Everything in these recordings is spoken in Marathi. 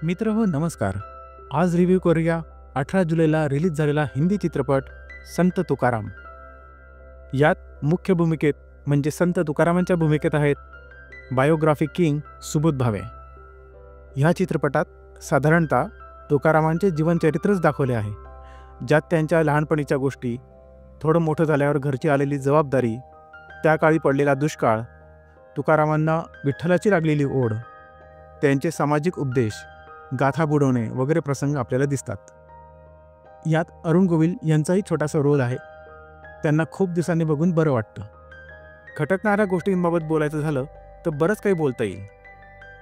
मित्र हो नमस्कार. आज रिव्ह्यू करूया 18 जुलैला रिलीज झालेला हिंदी चित्रपट संत तुकाराम. यात मुख्य भूमिकेत म्हणजे संत तुकारामांच्या भूमिकेत आहेत बायोग्राफी किंग सुबोध भावे. ह्या चित्रपटात साधारणतः तुकारामांचे जीवनचरित्रच दाखवले आहे, ज्यात त्यांच्या लहानपणीच्या गोष्टी, थोडं मोठं झाल्यावर घरची आलेली जबाबदारी, त्या काळी पडलेला दुष्काळ, तुकारामांना विठ्ठलाची लागलेली ओढ, त्यांचे सामाजिक उपदेश, गाथा बुडवणे वगैरे प्रसंग आपल्याला दिसतात. यात अरुण गोविल यांचाही छोटासा रोल आहे. त्यांना खूप दिवसांनी बघून बरं वाटतं. खटकणाऱ्या गोष्टींबाबत बोलायचं झालं तर बरंच काही बोलता येईल.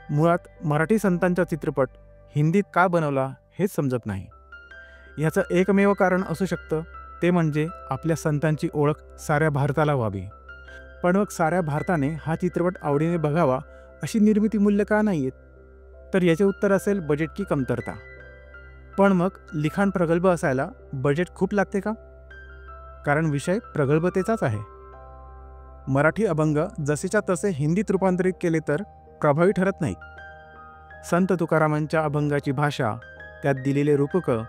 मुळात मराठी संतांचा चित्रपट हिंदीत का बनवला हेच समजत नाही. याचं एकमेव कारण असू शकतं ते म्हणजे आपल्या संतांची ओळख साऱ्या भारताला व्हावी. पण मग साऱ्या भारताने हा चित्रपट आवडीने बघावा अशी निर्मिती मूल्य का नाही आहेत? तर याचे उत्तर असेल बजेट की कमतरता. पण मग लिखाण प्रगल्भ असायला बजेट खूप लागते का? कारण विषय प्रगल्भतेचाच आहे. मराठी अभंग जसेच्या तसे हिंदीत रूपांतरित केले तर प्रभावी ठरत नाही. संत तुकारामांच्या अभंगाची भाषा, त्यात दिलेले रूपकं,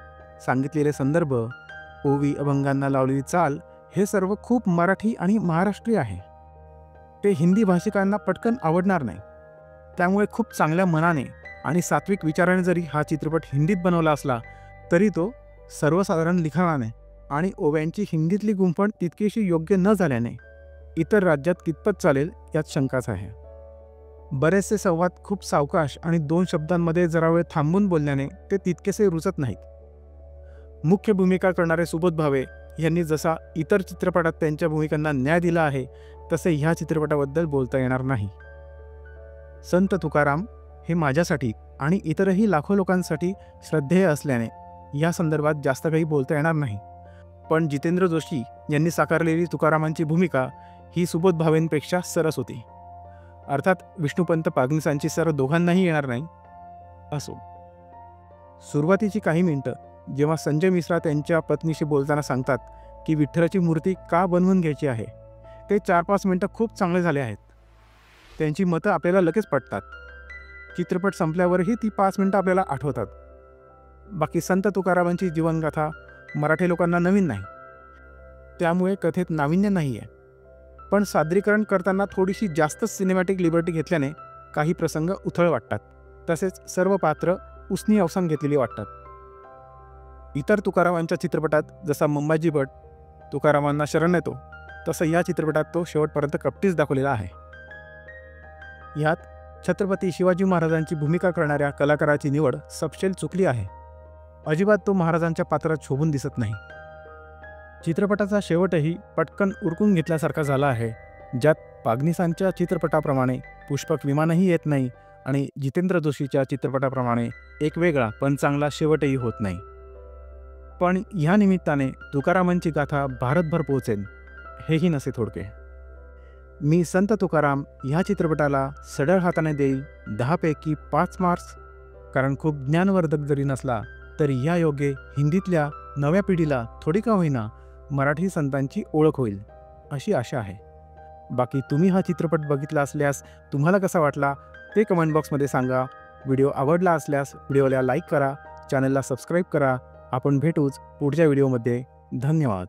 सांगितलेले संदर्भ, ओवी, अभंगांना लावलेली चाल हे सर्व खूप मराठी आणि महाराष्ट्रीय आहे. ते हिंदी भाषिकांना पटकन आवडणार नाही. त्यामुळे खूप चांगल्या मनाने आणि सात्विक विचाराने जरी हा चित्रपट हिंदीत बनवला असला तरी तो सर्वसाधारण लिखाणाने आणि ओव्यांची हिंदीतली गुंफण तितकीशी योग्य न झाल्याने इतर राज्यात कितपत चालेल यात शंकाच आहे. बरेचसे संवाद खूप सावकाश आणि 2 शब्दांमध्ये जरा वेळ थांबून बोलल्याने ते तितकेसे रुचत नाहीत. मुख्य भूमिका करणारे सुबोध भावे यांनी जसा इतर चित्रपटात त्यांच्या भूमिकांना न्याय दिला आहे तसे ह्या चित्रपटाबद्दल बोलता येणार नाही. संत तुकाराम हे माझ्यासाठी आणि इतरही लाखो लोकांसाठी श्रद्धेय असल्याने या संदर्भात जास्त काही बोलता येणार नाही. पण जितेंद्र जोशी यांनी साकारलेली तुकारामांची भूमिका ही सुबोध भावेंपेक्षा सरस होती. अर्थात विष्णुपंत पागनीसांची सर दोघांनाही येणार नाही. असो, सुरुवातीची काही मिनिटं जेव्हा संजय मिश्रा त्यांच्या पत्नीशी बोलताना सांगतात की विठ्ठलाची मूर्ती का बनवून घ्यायची आहे, ते 4-5 मिनिटं खूप चांगले झाले आहेत. त्यांची मतं आपल्याला लगेच पटतात. चित्रपट संपल्यावरही ती 5 मिनिटं आपल्याला आठवतात. बाकी संत तुकारामांची जीवनगाथा मराठी लोकांना नवीन नाही, त्यामुळे कथेत नाविन्य नाही आहे. पण सादरीकरण करताना थोडीशी जास्तच सिनेमॅटिक लिबर्टी घेतल्याने काही प्रसंग उथळ वाटतात. तसेच सर्व पात्र उसनी अवसान घेतलेली वाटतात. इतर तुकारामांच्या चित्रपटात जसा मंबाजी भट तुकारामांना शरण येतो, तसं या चित्रपटात तो शेवटपर्यंत कपटीच दाखवलेला आहे. यात छत्रपती शिवाजी महाराजांची भूमिका करणाऱ्या कलाकाराची निवड सपशेल चुकली आहे. अजिबात तो महाराजांच्या पात्रात शोभून दिसत नाही. चित्रपटाचा शेवटही पटकन उरकून घेतल्यासारखा झाला आहे, ज्यात पागनीसांच्या चित्रपटाप्रमाणे पुष्पक विमानही येत नाही आणि जितेंद्र जोशीच्या चित्रपटाप्रमाणे एक वेगळा पण चांगला शेवटही होत नाही. पण ह्या निमित्ताने तुकारामांची गाथा भारतभर पोहोचेल हेही नसे थोडके. मी संत तुकाराम ह्या चित्रपटाला सढळ हाताने देईल 10 पैकी 5 मार्क्स. कारण खूप ज्ञानवर्धक जरी नसला तरी या योगे हिंदीतल्या नव्या पिढीला थोडी का होईना मराठी संतांची ओळख होईल अशी आशा आहे. बाकी तुम्ही हा चित्रपट बघितला असल्यास तुम्हाला कसा वाटला ते कमेंट बॉक्समध्ये सांगा. व्हिडिओ आवडला असल्यास व्हिडिओला लाईक करा, चॅनलला सबस्क्राईब करा. आपण भेटूच पुढच्या व्हिडिओमध्ये. धन्यवाद.